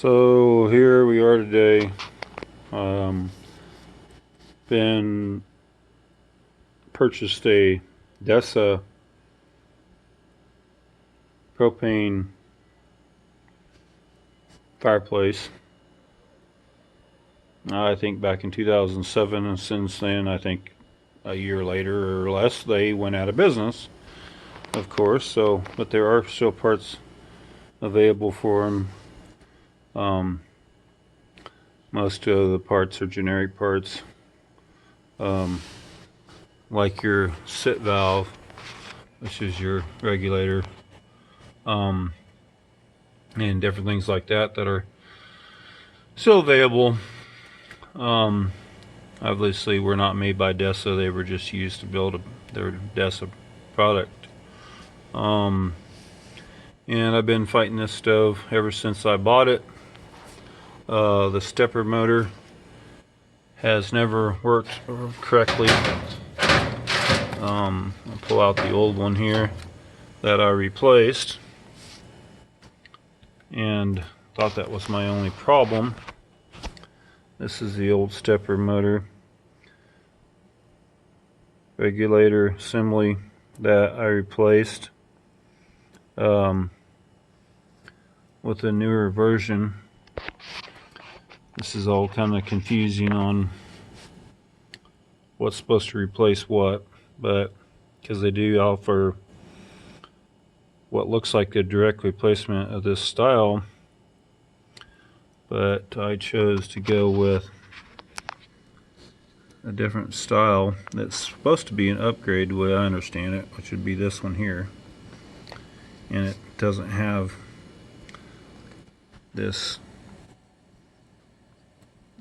So here we are today. Um, been purchased a Desa propane fireplace. I think back in 2007, and since then, I think a year later or less, they went out of business, of course. So, but there are still parts available for them. Most of the parts are generic parts, like your sit valve, which is your regulator, and different things like that that are still available. Obviously, were not made by Desa; they were just used to build their Desa product. And I've been fighting this stove ever since I bought it. The stepper motor has never worked correctly. I'll pull out the old one here that I replaced, and thought that was my only problem. This is the old stepper motor regulator assembly that I replaced with a newer version. This is all kind of confusing on what's supposed to replace what, but because they do offer what looks like a direct replacement of this style, but I chose to go with a different style that's supposed to be an upgrade the way I understand it, which would be this one here. And it doesn't have this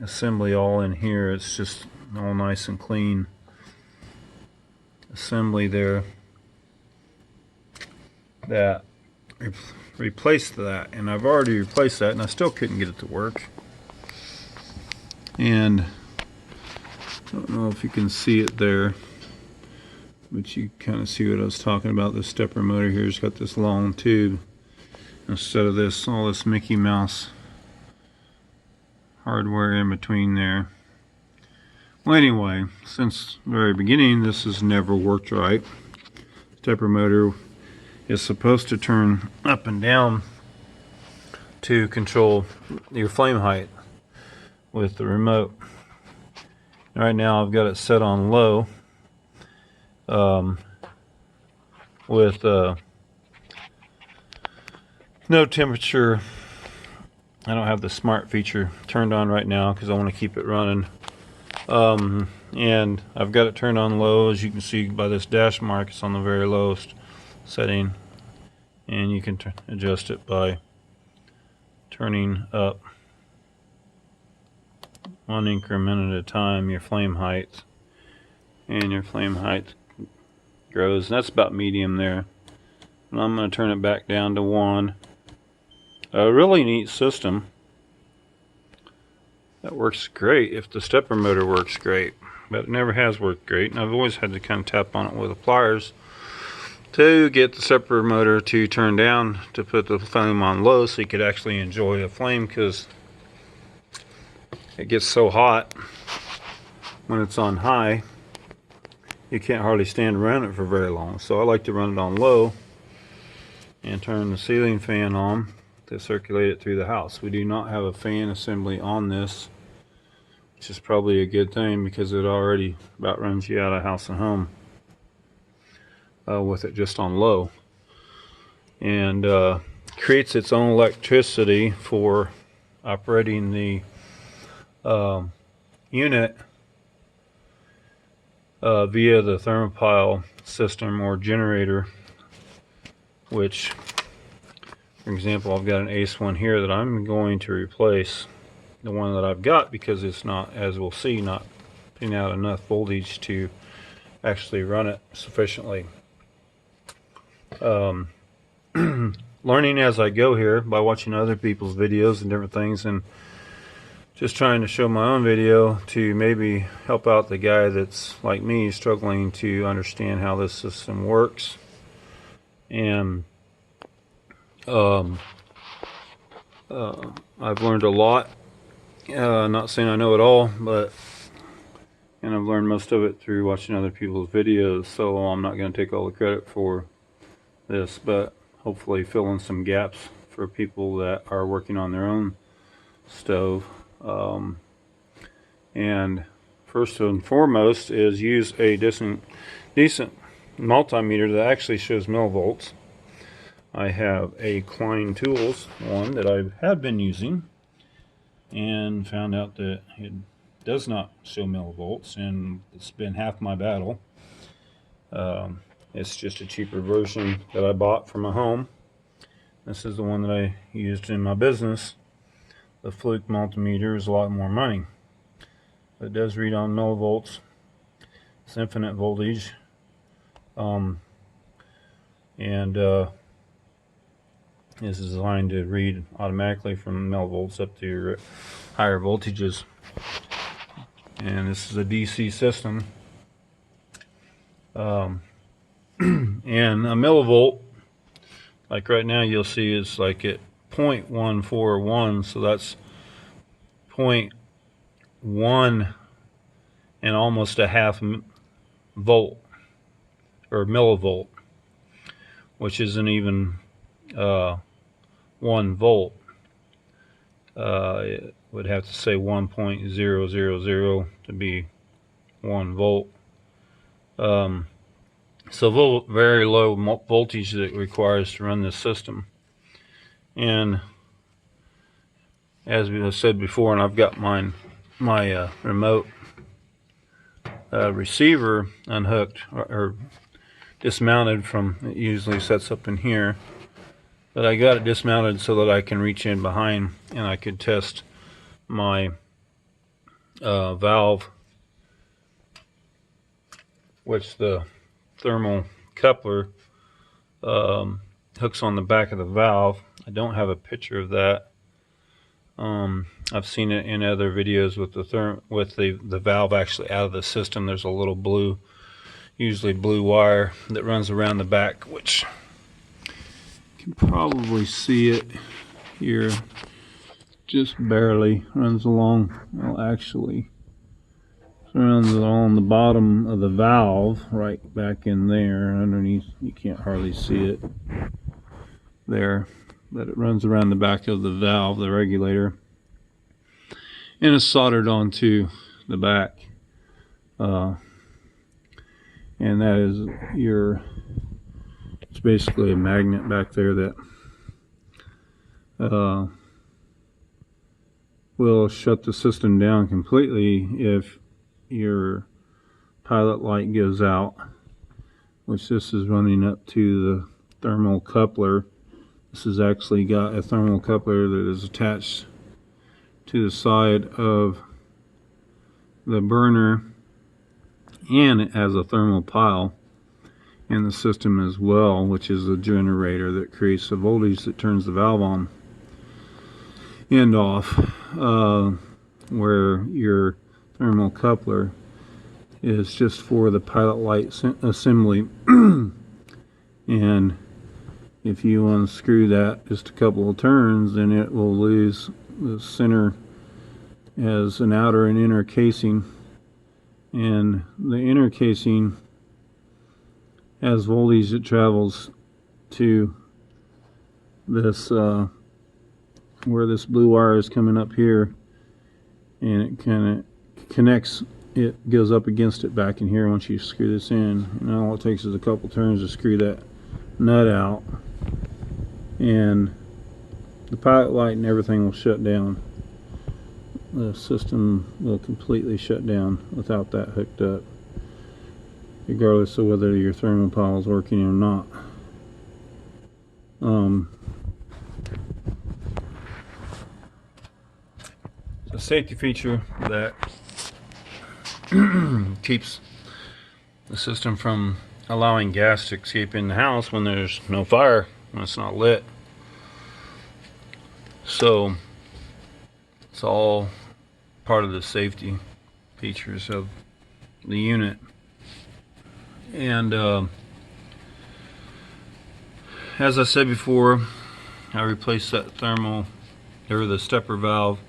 assembly all in here. It's just all nice and clean assembly there that replaced that, and I've already replaced that and I still couldn't get it to work. And I don't know if you can see it there, but you kind of see what I was talking about. The stepper motor here's got this long tube instead of this, all this Mickey Mouse hardware in between there. Well, anyway, since the very beginning, this has never worked right. Stepper motor is supposed to turn up and down to control your flame height with the remote. Right now I've got it set on low with no temperature. I don't have the smart feature turned on right now because I want to keep it running. And I've got it turned on low. As you can see by this dash mark, it's on the very lowest setting, and you can adjust it by turning up one increment at a time your flame height, and your flame height grows, and that's about medium there. And I'm going to turn it back down to 1. A really neat system that works great if the stepper motor works great, but it never has worked great, and I've always had to kind of tap on it with the pliers to get the stepper motor to turn down to put the flame on low so you could actually enjoy the flame, because it gets so hot when it's on high you can't hardly stand around it for very long. So I like to run it on low and turn the ceiling fan on to circulate it through the house. We do not have a fan assembly on this, which is probably a good thing because it already about runs you out of house and home with it just on low, and creates its own electricity for operating the unit via the thermopile system or generator, which, for example, I've got an Ace one here that I'm going to replace the one that I've got because it's not, as we'll see, not putting out enough voltage to actually run it sufficiently. Learning as I go here by watching other people's videos and different things, and just trying to show my own video to maybe help out the guy that's like me struggling to understand how this system works. And I've learned a lot. Not saying I know it all, but and I've learned most of it through watching other people's videos, so I'm not going to take all the credit for this, but hopefully fill in some gaps for people that are working on their own stove. And first and foremost is use a decent multimeter that actually shows millivolts. I have a Klein Tools one that I have been using and found out that it does not show millivolts, and it's been half my battle. It's just a cheaper version that I bought for my home. This is the one that I used in my business. The Fluke multimeter is a lot more money. It does read on millivolts. It's infinite voltage. This is designed to read automatically from millivolts up to your higher voltages. And this is a DC system. And a millivolt, like right now you'll see is like at 0.141, so that's 0.1 and almost a half volt or millivolt, which isn't even 1 volt. It would have to say 1.000 to be 1 volt. So very low voltage that it requires to run this system. And as we said before, and I've got my remote receiver unhooked or dismounted from, it usually sets up in here, but I got it dismounted so that I can reach in behind and I could test my valve, which the thermal coupler hooks on the back of the valve. I don't have a picture of that. I've seen it in other videos with the valve actually out of the system. There's a little blue, usually blue wire that runs around the back, which you can probably see it here. Just barely runs along. Well, actually runs along the bottom of the valve, right back in there underneath. You can't hardly see it there, but it runs around the back of the valve, the regulator, and it's soldered onto the back. And that is it's basically a magnet back there that will shut the system down completely if your pilot light goes out, which this is running up to the thermal coupler. This has actually got a thermal coupler that is attached to the side of the burner, and it has a thermal pile in the system as well, which is a generator that creates the voltage that turns the valve on and off, where your thermal coupler is just for the pilot light assembly. And if you unscrew that just a couple of turns, then it will lose the center as an outer and inner casing, and the inner casing has voltage that travels to this where this blue wire is coming up here, and it kind of connects, it goes up against it back in here once you screw this in. And all it takes is a couple turns to screw that nut out, and the pilot light and everything will shut down. The system will completely shut down without that hooked up, regardless of whether your thermal pile is working or not. It's a safety feature that keeps the system from allowing gas to escape in the house when there's no fire, when it's not lit. So it's all part of the safety features of the unit. And as I said before, I replaced that thermal or the stepper valve,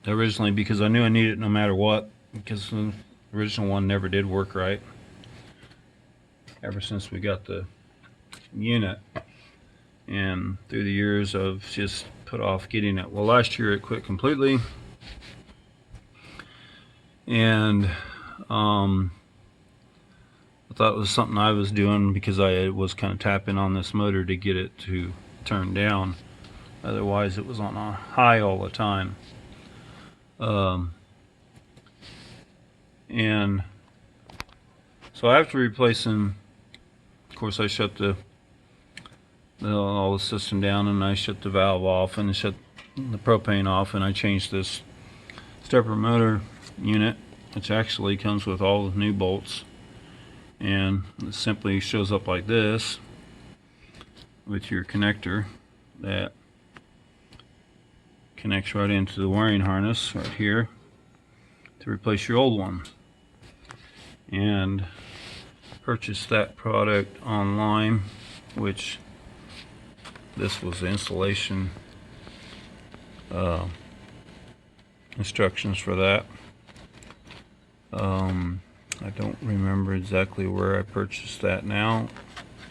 originally, because I knew I needed it no matter what, because the original one never did work right ever since we got the unit, and through the years I've just put off getting it. Well, last year it quit completely, and I thought it was something I was doing because I was kind of tapping on this motor to get it to turn down. Otherwise it was on a high all the time. And so after replacing, of course, I shut all the system down, and I shut the valve off and shut the propane off, and I changed this stepper motor unit, which actually comes with all the new bolts, and it simply shows up like this with your connector that connects right into the wiring harness right here to replace your old one. And purchased that product online, which this was the installation instructions for that. I don't remember exactly where I purchased that now,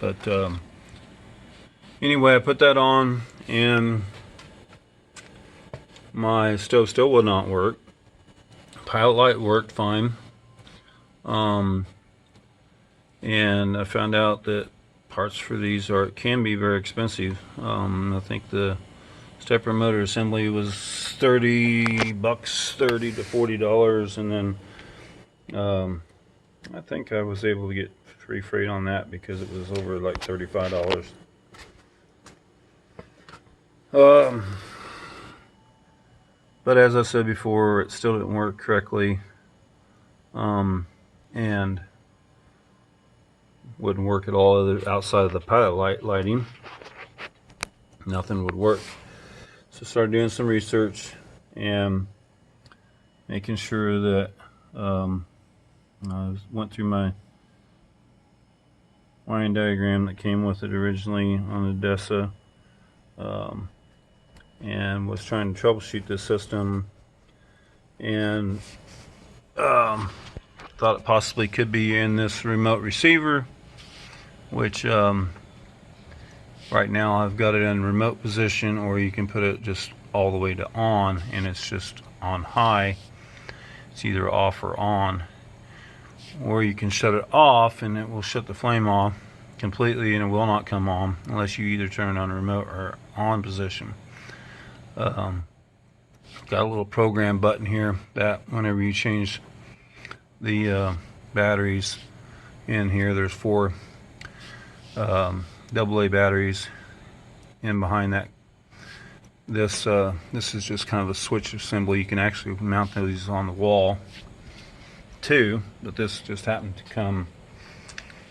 but anyway, I put that on, and my stove still would not work. Pilot light worked fine, and I found out that parts for these can be very expensive. I think the stepper motor assembly was $30, $30 to $40, and then I think I was able to get free freight on that because it was over like $35. But as I said before, it still didn't work correctly, and wouldn't work at all outside of the pilot lighting. Nothing would work. So I started doing some research and making sure that I went through my wiring diagram that came with it originally on the Desa, and was trying to troubleshoot this system, and thought it possibly could be in this remote receiver, which right now I've got it in remote position, or you can put it just all the way to on, and it's just on high. It's either off or on, or you can shut it off and it will shut the flame off completely, and it will not come on unless you either turn it on remote or on position. Got a little program button here that whenever you change the batteries in here, there's 4 AA batteries in behind that. This is just kind of a switch assembly. You can actually mount these on the wall too, but this just happened to come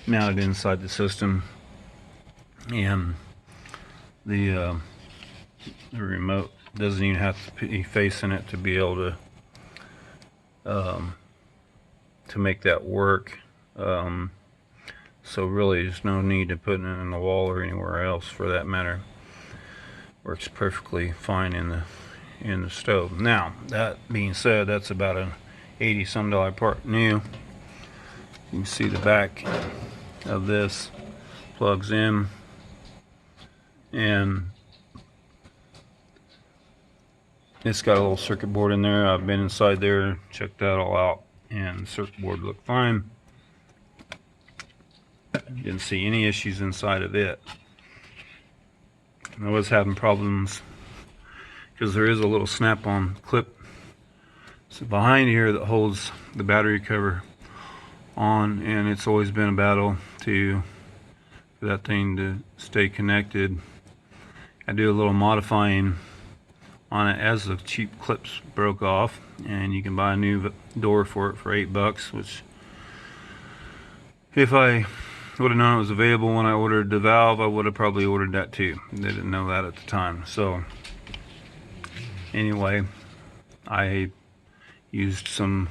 mounted inside the system, and the remote doesn't even have to be facing it to be able to make that work. So really there's no need to put it in the wall or anywhere else for that matter. Works perfectly fine in the stove. Now that being said, that's about an $80 some part new. You can see the back of this plugs in, and it's got a little circuit board in there. I've been inside there, checked that all out, and the circuit board looked fine. Didn't see any issues inside of it. I was having problems because there is a little snap-on clip behind here that holds the battery cover on, and it's always been a battle for that thing to stay connected. I do a little modifying on it as the cheap clips broke off, and you can buy a new door for it for $8, which if I would have known it was available when I ordered the valve, I would have probably ordered that too. They didn't know that at the time. So anyway, I used some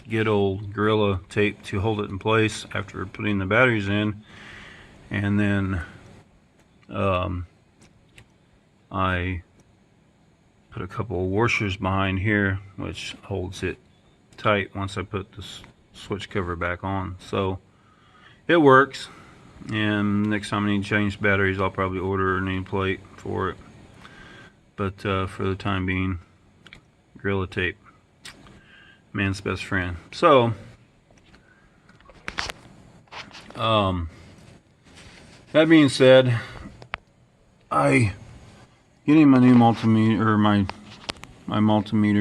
good old Gorilla tape to hold it in place after putting the batteries in, and then I put a couple of washers behind here, which holds it tight once I put the switch cover back on. So it works. And next time I need to change batteries, I'll probably order a nameplate for it. But for the time being, Gorilla Tape, man's best friend. So that being said, getting my new multimeter, or my multimeter